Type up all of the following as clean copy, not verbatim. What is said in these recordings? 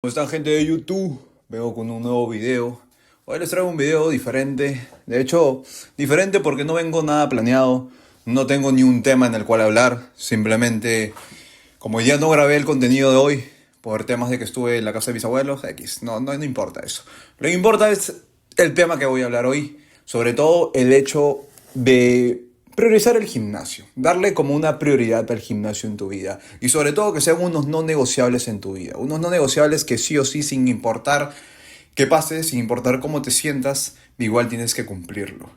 ¿Cómo están, gente de YouTube? Vengo con un nuevo video. Hoy les traigo un video diferente. De hecho, diferente porque no vengo nada planeado. No tengo ni un tema en el cual hablar. Simplemente, como ya no grabé el contenido de hoy, por temas de que estuve en la casa de mis abuelos, X. No importa eso. Lo que importa es el tema que voy a hablar hoy. Sobre todo el hecho de priorizar el gimnasio, darle como una prioridad al gimnasio en tu vida y sobre todo que sean unos no negociables en tu vida, unos no negociables que sí o sí, sin importar qué pase, sin importar cómo te sientas, igual tienes que cumplirlo.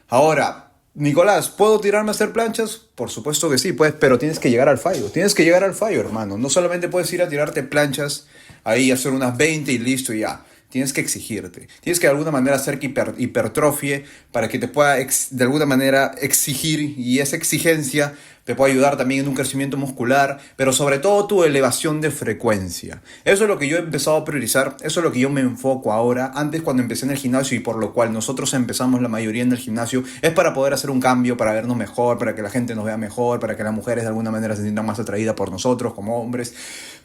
Ahora, Nicolás, ¿puedo tirarme a hacer planchas? Por supuesto que sí, puedes, pero tienes que llegar al fallo, hermano. No solamente puedes ir a tirarte planchas, ahí hacer unas 20 y listo y ya. Tienes que exigirte. Tienes que de alguna manera hacer que hipertrofie para que te pueda de alguna manera exigir y esa exigencia te puede ayudar también en un crecimiento muscular, pero sobre todo tu elevación de frecuencia. Eso es lo que yo he empezado a priorizar, eso es lo que yo me enfoco ahora. Antes cuando empecé en el gimnasio y por lo cual nosotros empezamos la mayoría en el gimnasio, es para poder hacer un cambio, para vernos mejor, para que la gente nos vea mejor, para que las mujeres de alguna manera se sientan más atraídas por nosotros como hombres.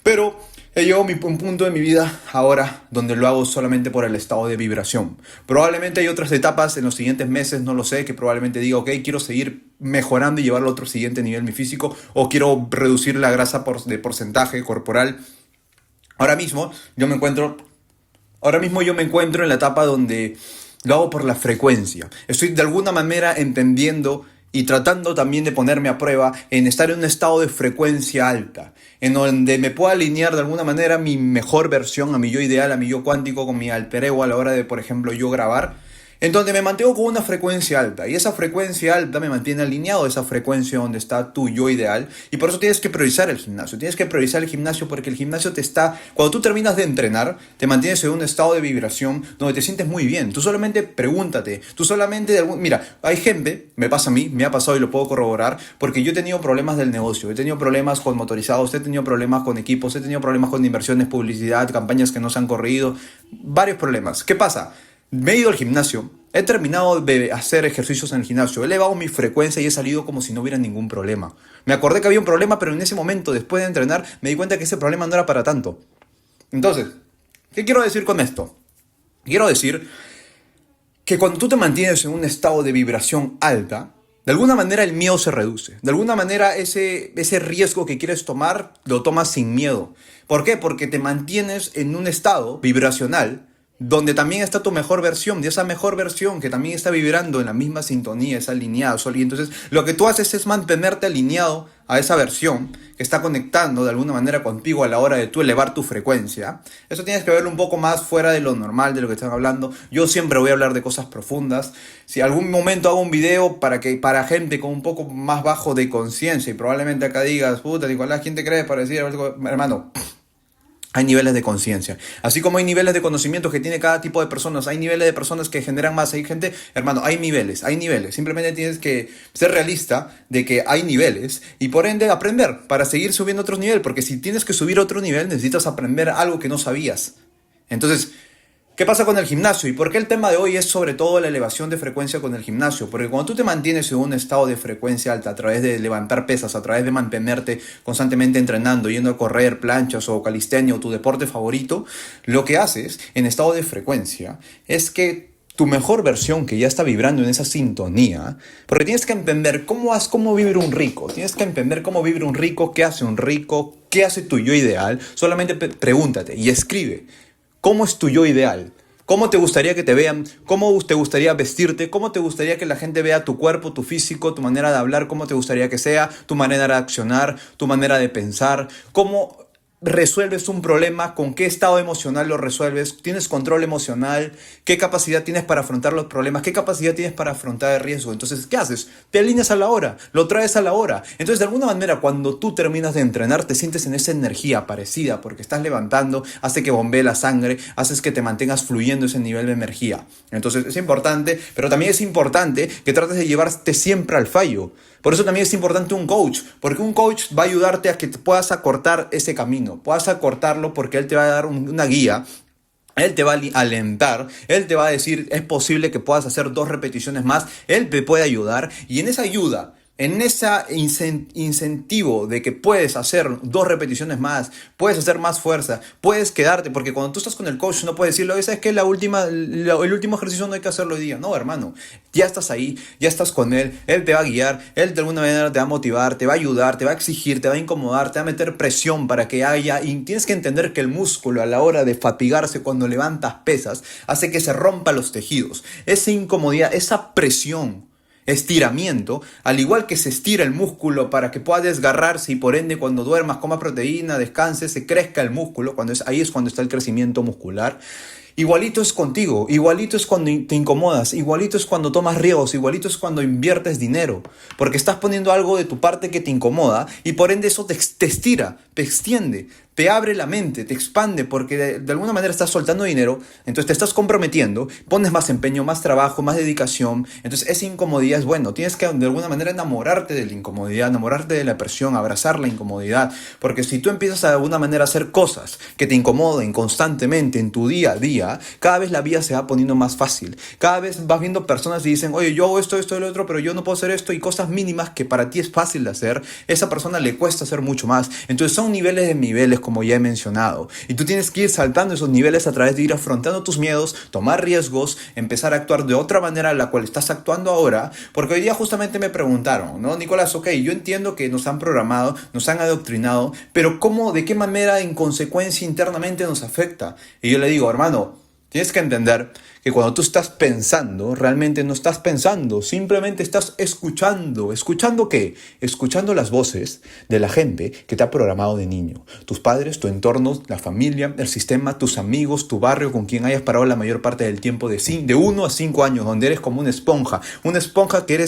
Pero he llegado a un punto de mi vida ahora donde lo hago solamente por el estado de vibración. Probablemente hay otras etapas en los siguientes meses, no lo sé, que probablemente diga, ok, quiero seguir mejorando y llevarlo a otro siguiente nivel mi físico, o quiero reducir la grasa de porcentaje corporal. Ahora mismo yo me encuentro, ahora mismo yo me encuentro en la etapa donde lo hago por la frecuencia. Estoy de alguna manera entendiendo y tratando también de ponerme a prueba en estar en un estado de frecuencia alta, en donde me pueda alinear de alguna manera mi mejor versión, a mi yo ideal, a mi yo cuántico, con mi alter ego a la hora de, por ejemplo, yo grabar, en donde me mantengo con una frecuencia alta y esa frecuencia alta me mantiene alineado a esa frecuencia donde está tu yo ideal y por eso tienes que priorizar el gimnasio, porque el gimnasio te está, cuando tú terminas de entrenar, te mantienes en un estado de vibración donde te sientes muy bien. Tú solamente pregúntate, mira, hay gente, me pasa a mí, me ha pasado y lo puedo corroborar, porque yo he tenido problemas del negocio, he tenido problemas con motorizados, he tenido problemas con equipos, he tenido problemas con inversiones, publicidad, campañas que no se han corrido, varios problemas. ¿Qué pasa? Me he ido al gimnasio, he terminado de hacer ejercicios en el gimnasio, he elevado mi frecuencia y he salido como si no hubiera ningún problema. Me acordé que había un problema, pero en ese momento, después de entrenar, me di cuenta que ese problema no era para tanto. Entonces, ¿qué quiero decir con esto? Quiero decir que cuando tú te mantienes en un estado de vibración alta, de alguna manera el miedo se reduce. De alguna manera ese riesgo que quieres tomar, lo tomas sin miedo. ¿Por qué? Porque te mantienes en un estado vibracional donde también está tu mejor versión, y esa mejor versión que también está vibrando en la misma sintonía, es alineada. Y entonces lo que tú haces es mantenerte alineado a esa versión que está conectando de alguna manera contigo a la hora de tú elevar tu frecuencia. Eso tienes que verlo un poco más fuera de lo normal, de lo que están hablando. Yo siempre voy a hablar de cosas profundas. Si algún momento hago un video para gente con un poco más bajo de conciencia, y probablemente acá digas, puta Nicolás, ¿quién te crees para decir algo? Hermano, hay niveles de conciencia. Así como hay niveles de conocimiento que tiene cada tipo de personas, hay niveles de personas que generan más. Hay gente, hermano, hay niveles, hay niveles. Simplemente tienes que ser realista de que hay niveles y por ende aprender para seguir subiendo otro nivel. Porque si tienes que subir otro nivel, necesitas aprender algo que no sabías. Entonces, ¿qué pasa con el gimnasio? ¿Y por qué el tema de hoy es sobre todo la elevación de frecuencia con el gimnasio? Porque cuando tú te mantienes en un estado de frecuencia alta a través de levantar pesas, a través de mantenerte constantemente entrenando, yendo a correr, planchas o calistenia o tu deporte favorito, lo que haces en estado de frecuencia es que tu mejor versión que ya está vibrando en esa sintonía, porque tienes que entender cómo vibra un rico, tienes que entender cómo vibra un rico, qué hace un rico, qué hace tu yo ideal. Solamente pregúntate y escribe. ¿Cómo es tu yo ideal? ¿Cómo te gustaría que te vean? ¿Cómo te gustaría vestirte? ¿Cómo te gustaría que la gente vea tu cuerpo, tu físico, tu manera de hablar? ¿Cómo te gustaría que sea? ¿Tu manera de accionar? ¿Tu manera de pensar? ¿Cómo resuelves un problema? ¿Con qué estado emocional lo resuelves? ¿Tienes control emocional? ¿Qué capacidad tienes para afrontar los problemas? ¿Qué capacidad tienes para afrontar el riesgo? Entonces, ¿qué haces? Te alineas a la hora, lo traes a la hora. Entonces, de alguna manera, cuando tú terminas de entrenar, te sientes en esa energía parecida porque estás levantando, hace que bombee la sangre, haces que te mantengas fluyendo ese nivel de energía. Entonces, es importante, pero también es importante que trates de llevarte siempre al fallo. Por eso también es importante un coach, porque un coach va a ayudarte a que te puedas acortar ese camino, puedas acortarlo porque él te va a dar una guía. Él te va a alentar, él te va a decir, es posible que puedas hacer 2 repeticiones más, él te puede ayudar y en esa ayuda, en ese incentivo de que puedes hacer 2 repeticiones más, puedes hacer más fuerza, puedes quedarte, porque cuando tú estás con el coach no puedes decirle, ¿sabes qué? El último ejercicio no hay que hacerlo hoy día. No, hermano, ya estás ahí, ya estás con él te va a guiar, él de alguna manera te va a motivar, te va a ayudar, te va a exigir, te va a incomodar, te va a meter presión para que haya, y tienes que entender que el músculo a la hora de fatigarse cuando levantas pesas, hace que se rompan los tejidos. Esa incomodidad, esa presión, estiramiento, al igual que se estira el músculo para que pueda desgarrarse y por ende cuando duermas, comas proteína, descanses, se crezca el músculo, ahí es cuando está el crecimiento muscular. Igualito es contigo, igualito es cuando te incomodas, igualito es cuando tomas riesgos, igualito es cuando inviertes dinero, porque estás poniendo algo de tu parte que te incomoda y por ende eso te estira, te extiende, te abre la mente, te expande, porque de alguna manera estás soltando dinero, entonces te estás comprometiendo, pones más empeño, más trabajo, más dedicación, entonces esa incomodidad es bueno, tienes que de alguna manera enamorarte de la incomodidad, enamorarte de la presión, abrazar la incomodidad, porque si tú empiezas de alguna manera a hacer cosas que te incomoden constantemente en tu día a día, cada vez la vida se va poniendo más fácil, cada vez vas viendo personas y dicen, oye, yo hago esto, esto, el otro, pero yo no puedo hacer esto, y cosas mínimas que para ti es fácil de hacer, esa persona le cuesta hacer mucho más, entonces son niveles de niveles, como ya he mencionado, y tú tienes que ir saltando esos niveles a través de ir afrontando tus miedos, tomar riesgos, empezar a actuar de otra manera a la cual estás actuando ahora, porque hoy día justamente me preguntaron, ¿no? Nicolás, ok, yo entiendo que nos han programado, nos han adoctrinado, pero ¿cómo, de qué manera en consecuencia internamente nos afecta? Y yo le digo, hermano, tienes que entender que cuando tú estás pensando, realmente no estás pensando, simplemente estás escuchando. ¿Escuchando qué? Escuchando las voces de la gente que te ha programado de niño. Tus padres, tu entorno, la familia, el sistema, tus amigos, tu barrio con quien hayas parado la mayor parte del tiempo de 1 a 5 años, donde eres como una esponja que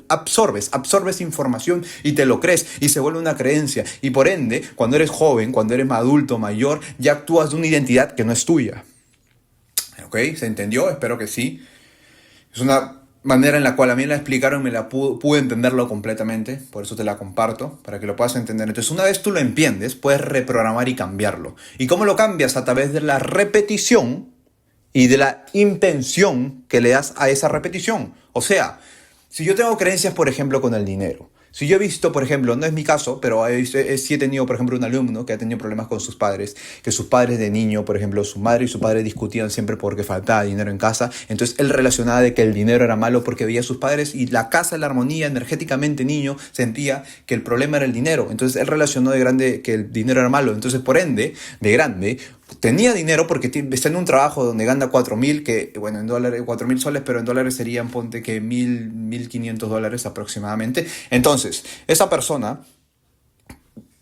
absorbes información y te lo crees y se vuelve una creencia. Y por ende, cuando eres joven, cuando eres adulto, mayor, ya actúas de una identidad que no es tuya. ¿Ok? ¿Se entendió? Espero que sí. Es una manera en la cual a mí la explicaron y pude entenderlo completamente. Por eso te la comparto, para que lo puedas entender. Entonces, una vez tú lo entiendes, puedes reprogramar y cambiarlo. ¿Y cómo lo cambias? A través de la repetición y de la intención que le das a esa repetición. O sea, si yo tengo creencias, por ejemplo, con el dinero. Si yo he visto, por ejemplo, no es mi caso, pero sí he tenido, por ejemplo, un alumno que ha tenido problemas con sus padres, que sus padres de niño, por ejemplo, su madre y su padre discutían siempre porque faltaba dinero en casa, entonces él relacionaba de que el dinero era malo porque veía a sus padres y la casa, la armonía, energéticamente niño, sentía que el problema era el dinero, entonces él relacionó de grande que el dinero era malo, entonces por ende, de grande, tenía dinero porque está en un trabajo donde gana 4.000, que bueno, en dólares 4.000 soles, pero en dólares serían, ponte que 1.500 dólares aproximadamente. Entonces, esa persona,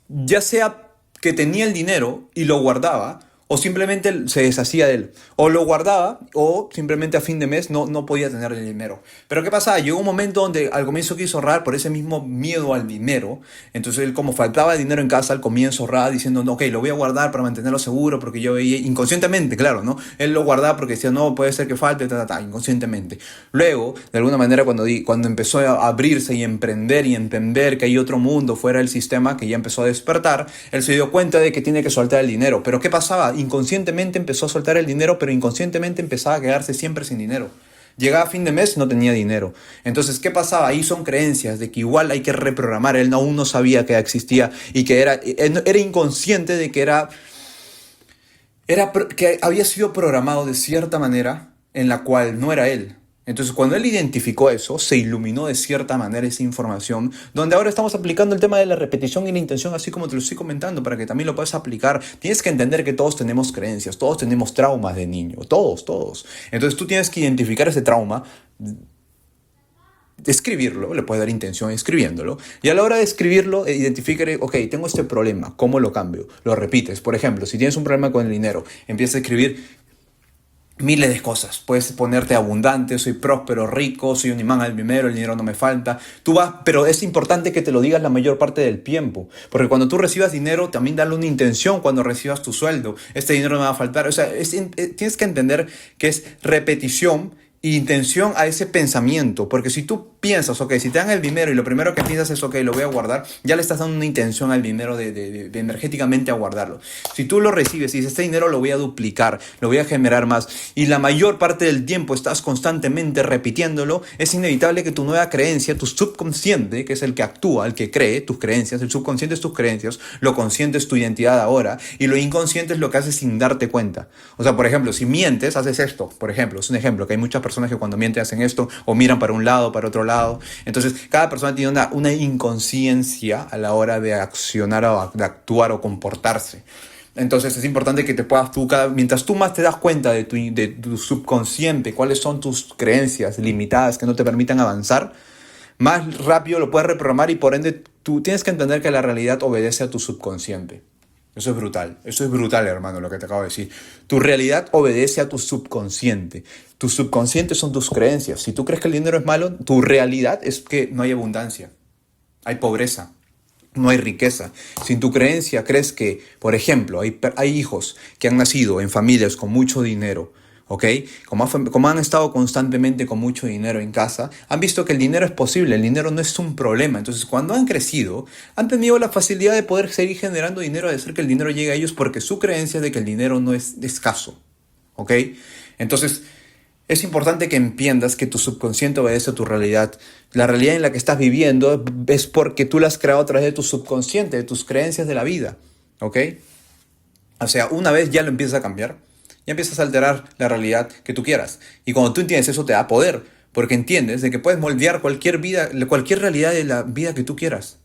ya sea que tenía el dinero y lo guardaba, o simplemente se deshacía de él, o lo guardaba, o simplemente a fin de mes no podía tener el dinero. Pero ¿qué pasaba? Llegó un momento donde al comienzo quiso ahorrar por ese mismo miedo al dinero, entonces él, como faltaba dinero en casa, al comienzo ahorraba diciendo, no, ok, lo voy a guardar para mantenerlo seguro, porque yo veía, inconscientemente, claro, ¿no? Él lo guardaba porque decía, no, puede ser que falte, inconscientemente. Luego, de alguna manera, cuando empezó a abrirse y emprender y entender que hay otro mundo fuera del sistema, que ya empezó a despertar, él se dio cuenta de que tiene que soltar el dinero. ¿Pero qué pasaba? Inconscientemente empezó a soltar el dinero, pero inconscientemente empezaba a quedarse siempre sin dinero. Llegaba a fin de mes, no tenía dinero. Entonces, ¿qué pasaba? Ahí son creencias de que igual hay que reprogramar. Él aún no sabía que existía y que era inconsciente de que que había sido programado de cierta manera en la cual no era él. Entonces, cuando él identificó eso, se iluminó de cierta manera esa información, donde ahora estamos aplicando el tema de la repetición y la intención, así como te lo estoy comentando, para que también lo puedas aplicar. Tienes que entender que todos tenemos creencias, todos tenemos traumas de niño, todos. Entonces, tú tienes que identificar ese trauma, escribirlo, le puedes dar intención escribiéndolo, y a la hora de escribirlo, identifica, ok, tengo este problema, ¿cómo lo cambio? Lo repites. Por ejemplo, si tienes un problema con el dinero, empieza a escribir miles de cosas. Puedes ponerte abundante, soy próspero, rico, soy un imán al dinero, el dinero no me falta. Pero es importante que te lo digas la mayor parte del tiempo, porque cuando tú recibas dinero, también dale una intención cuando recibas tu sueldo. Este dinero no me va a faltar. O sea, tienes que entender que es repetición e intención a ese pensamiento, porque si tú piensas, ok, si te dan el dinero y lo primero que piensas es, ok, lo voy a guardar, ya le estás dando una intención al dinero de energéticamente a guardarlo. Si tú lo recibes y dices, este dinero lo voy a duplicar, lo voy a generar más, y la mayor parte del tiempo estás constantemente repitiéndolo, es inevitable que tu nueva creencia, tu subconsciente, que es el que actúa, el que cree tus creencias, el subconsciente es tus creencias, lo consciente es tu identidad ahora, y lo inconsciente es lo que haces sin darte cuenta. O sea, por ejemplo, si mientes, haces esto, por ejemplo, es un ejemplo, que hay muchas personas que cuando mienten hacen esto, o miran para un lado, para otro lado. Entonces, cada persona tiene una inconsciencia a la hora de accionar o de actuar o comportarse. Entonces es importante que te puedas mientras tú más te das cuenta de tu subconsciente, cuáles son tus creencias limitadas que no te permitan avanzar, más rápido lo puedes reprogramar y por ende tú tienes que entender que la realidad obedece a tu subconsciente. Eso es brutal, hermano, lo que te acabo de decir. Tu realidad obedece a tu subconsciente. Tu subconsciente son tus creencias. Si tú crees que el dinero es malo, tu realidad es que no hay abundancia, hay pobreza. No hay riqueza. Si en tu creencia crees que, por ejemplo, hay hijos que han nacido en familias con mucho dinero, ¿ok? Como han estado constantemente con mucho dinero en casa, han visto que el dinero es posible, el dinero no es un problema. Entonces, cuando han crecido, han tenido la facilidad de poder seguir generando dinero, de hacer que el dinero llegue a ellos porque su creencia es de que el dinero no es escaso, ¿ok? Entonces, es importante que entiendas que tu subconsciente obedece a tu realidad. La realidad en la que estás viviendo es porque tú la has creado a través de tu subconsciente, de tus creencias de la vida. ¿Ok? O sea, una vez ya lo empiezas a cambiar, ya empiezas a alterar la realidad que tú quieras. Y cuando tú entiendes eso te da poder, porque entiendes de que puedes moldear cualquier realidad de la vida que tú quieras.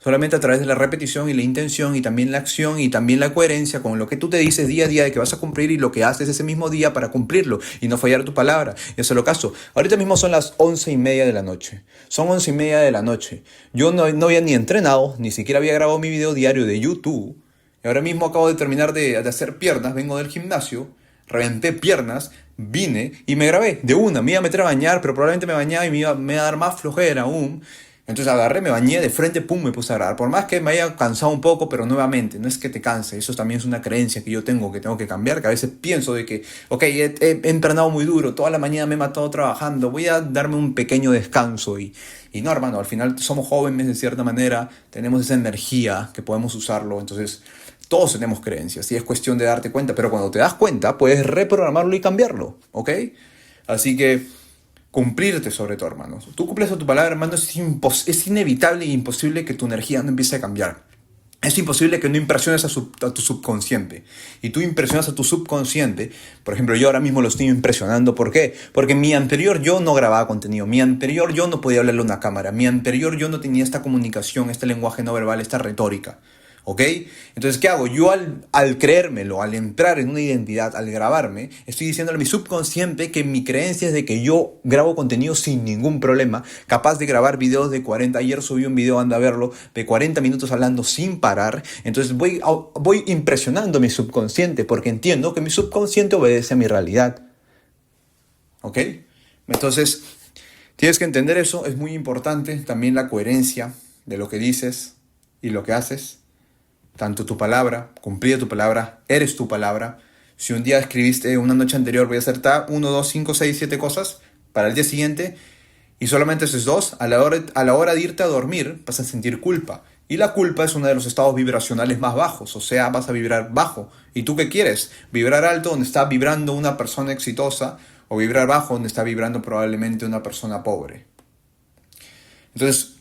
Solamente a través de la repetición y la intención y también la acción y también la coherencia con lo que tú te dices día a día de que vas a cumplir y lo que haces ese mismo día para cumplirlo y no fallar tu palabra. Y eso es lo caso. Ahorita mismo son las 11:30 de la noche. Son 11:30 de la noche. Yo no había ni entrenado, ni siquiera había grabado mi video diario de YouTube. Y ahora mismo acabo de terminar de hacer piernas, vengo del gimnasio, reventé piernas, vine y me grabé de una. Me iba a meter a bañar, pero probablemente me bañaba y me iba a dar más flojera aún. Entonces agarré, me bañé de frente, pum, me puse a grabar. Por más que me haya cansado un poco, pero nuevamente, no es que te canse. Eso también es una creencia que yo tengo que cambiar. Que a veces pienso de que, ok, he entrenado muy duro, toda la mañana me he matado trabajando, voy a darme un pequeño descanso. Y no, hermano, al final somos jóvenes de cierta manera, tenemos esa energía que podemos usarlo. Entonces, todos tenemos creencias y es cuestión de darte cuenta. Pero cuando te das cuenta, puedes reprogramarlo y cambiarlo, ¿ok? Así que cumplirte sobre todo, hermano. Tú cumples a tu palabra, hermano, es inevitable e imposible que tu energía no empiece a cambiar. Es imposible que no impresiones a tu subconsciente. Y tú impresionas a tu subconsciente. Por ejemplo, yo ahora mismo lo estoy impresionando. ¿Por qué? Porque mi anterior yo no grababa contenido. Mi anterior yo no podía hablarle a una cámara. Mi anterior yo no tenía esta comunicación, este lenguaje no verbal, esta retórica. ¿Ok? Entonces, ¿qué hago? Yo al creérmelo, al entrar en una identidad, al grabarme, estoy diciéndole a mi subconsciente que mi creencia es de que yo grabo contenido sin ningún problema, capaz de grabar videos de 40, ayer subí un video, anda a verlo, de 40 minutos hablando sin parar. Entonces voy impresionando a mi subconsciente porque entiendo que mi subconsciente obedece a mi realidad. ¿Ok? Entonces, tienes que entender eso, es muy importante, también la coherencia de lo que dices y lo que haces. Tanto tu palabra, cumplir tu palabra, eres tu palabra. Si un día escribiste una noche anterior voy a hacer 1, 2, 5, 6, 7 cosas para el día siguiente y solamente haces 2, a la hora de irte a dormir vas a sentir culpa. Y la culpa es uno de los estados vibracionales más bajos, o sea, vas a vibrar bajo. ¿Y tú qué quieres? ¿Vibrar alto donde está vibrando una persona exitosa o vibrar bajo donde está vibrando probablemente una persona pobre? Entonces,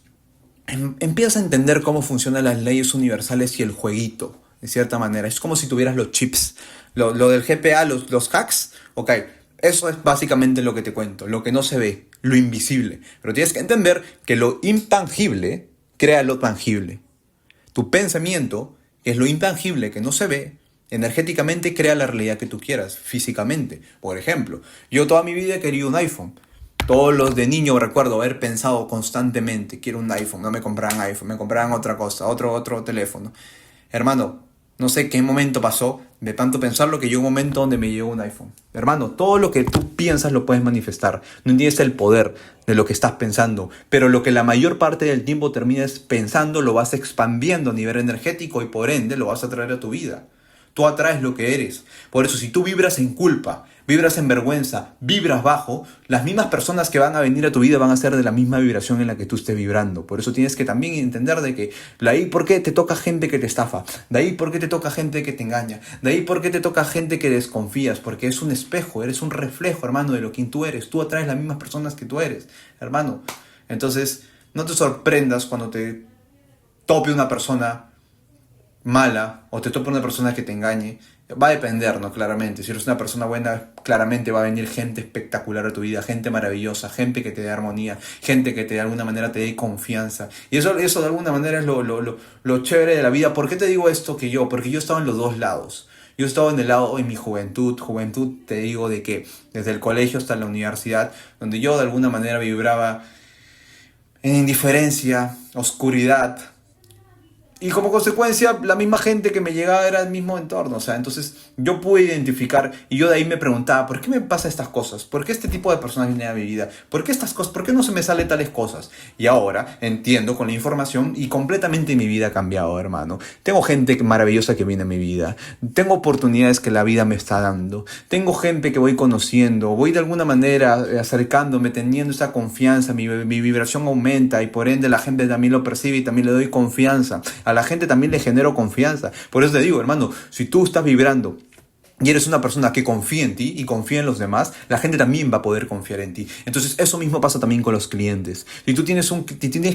empiezas a entender cómo funcionan las leyes universales y el jueguito, de cierta manera. Es como si tuvieras los chips. Lo del GPA, los hacks, ok, eso es básicamente lo que te cuento, lo que no se ve, lo invisible. Pero tienes que entender que lo intangible crea lo tangible. Tu pensamiento, que es lo intangible que no se ve, energéticamente crea la realidad que tú quieras, físicamente. Por ejemplo, yo toda mi vida he querido un iPhone. Todos los de niño recuerdo haber pensado constantemente, quiero un iPhone, no me compraban iPhone, me compraban otra cosa, otro teléfono. Hermano, no sé qué momento pasó de tanto pensarlo que llegó un momento donde me llegó un iPhone. Hermano, todo lo que tú piensas lo puedes manifestar. No entiendes el poder de lo que estás pensando, pero lo que la mayor parte del tiempo terminas pensando lo vas expandiendo a nivel energético y por ende lo vas a traer a tu vida. Tú atraes lo que eres. Por eso, si tú vibras en culpa, vibras en vergüenza, vibras bajo, las mismas personas que van a venir a tu vida van a ser de la misma vibración en la que tú estés vibrando. Por eso tienes que también entender de que de ahí por qué te toca gente que te estafa, de ahí por qué te toca gente que te engaña, de ahí por qué te toca gente que desconfías, porque es un espejo, eres un reflejo, hermano, de lo que tú eres. Tú atraes las mismas personas que tú eres, hermano. Entonces, no te sorprendas cuando te tope una persona mala o te tope una persona que te engañe. Va a depender, ¿no? Claramente. Si eres una persona buena, claramente va a venir gente espectacular a tu vida, gente maravillosa, gente que te dé armonía, gente que de alguna manera te dé confianza. Y eso de alguna manera es lo chévere de la vida. ¿Por qué te digo esto Porque yo he estado en los dos lados. Yo he estado en el lado, en mi juventud, te digo de que desde el colegio hasta la universidad, donde yo de alguna manera vibraba en indiferencia, oscuridad. Y como consecuencia, la misma gente que me llegaba era el mismo entorno. O sea, entonces yo pude identificar y yo de ahí me preguntaba, ¿por qué me pasa estas cosas? ¿Por qué este tipo de personas vienen a mi vida? ¿Por qué estas cosas? ¿Por qué no se me salen tales cosas? Y ahora entiendo con la información y completamente mi vida ha cambiado, hermano. Tengo gente maravillosa que viene a mi vida. Tengo oportunidades que la vida me está dando. Tengo gente que voy conociendo. Voy de alguna manera acercándome, teniendo esa confianza. Mi vibración aumenta y por ende la gente también lo percibe y también le doy confianza. A la gente también le genero confianza. Por eso te digo, hermano, si tú estás vibrando y eres una persona que confía en ti y confía en los demás, la gente también va a poder confiar en ti. Entonces eso mismo pasa también con los clientes. Si tú tienes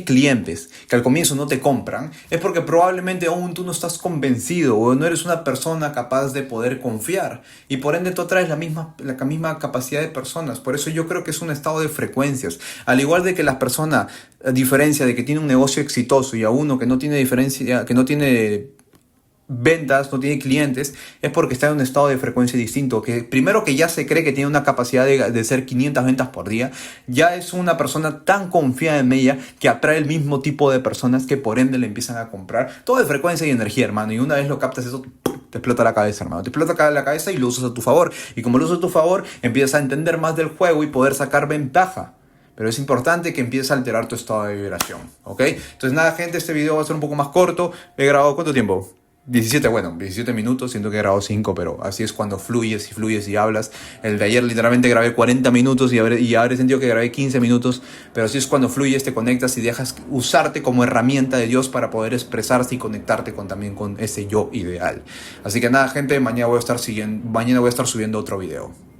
clientes que al comienzo no te compran, es porque probablemente aún tú no estás convencido o no eres una persona capaz de poder confiar. Y por ende tú atraes la misma capacidad de personas. Por eso yo creo que es un estado de frecuencias. Al igual de que las personas, a diferencia de que tiene un negocio exitoso y a uno que no tiene diferencia, que no tiene ventas, no tiene clientes, es porque está en un estado de frecuencia distinto, que primero que ya se cree que tiene una capacidad de hacer 500 ventas por día, ya es una persona tan confiada en ella que atrae el mismo tipo de personas que por ende le empiezan a comprar. Todo de frecuencia y energía, hermano, y una vez lo captas eso, te explota la cabeza, hermano, te explota la cabeza y lo usas a tu favor, y como lo usas a tu favor, empiezas a entender más del juego y poder sacar ventaja. Pero es importante que empieces a alterar tu estado de vibración, ¿ok? Entonces nada, gente, este video va a ser un poco más corto. He grabado, ¿cuánto tiempo? 17 minutos, siento que he grabado 5, pero así es cuando fluyes y hablas. El de ayer literalmente grabé 40 minutos y habré sentido que grabé 15 minutos, pero así es cuando fluyes, te conectas y dejas usarte como herramienta de Dios para poder expresarse y conectarte también con ese yo ideal. Así que nada, gente, mañana voy a estar subiendo otro video.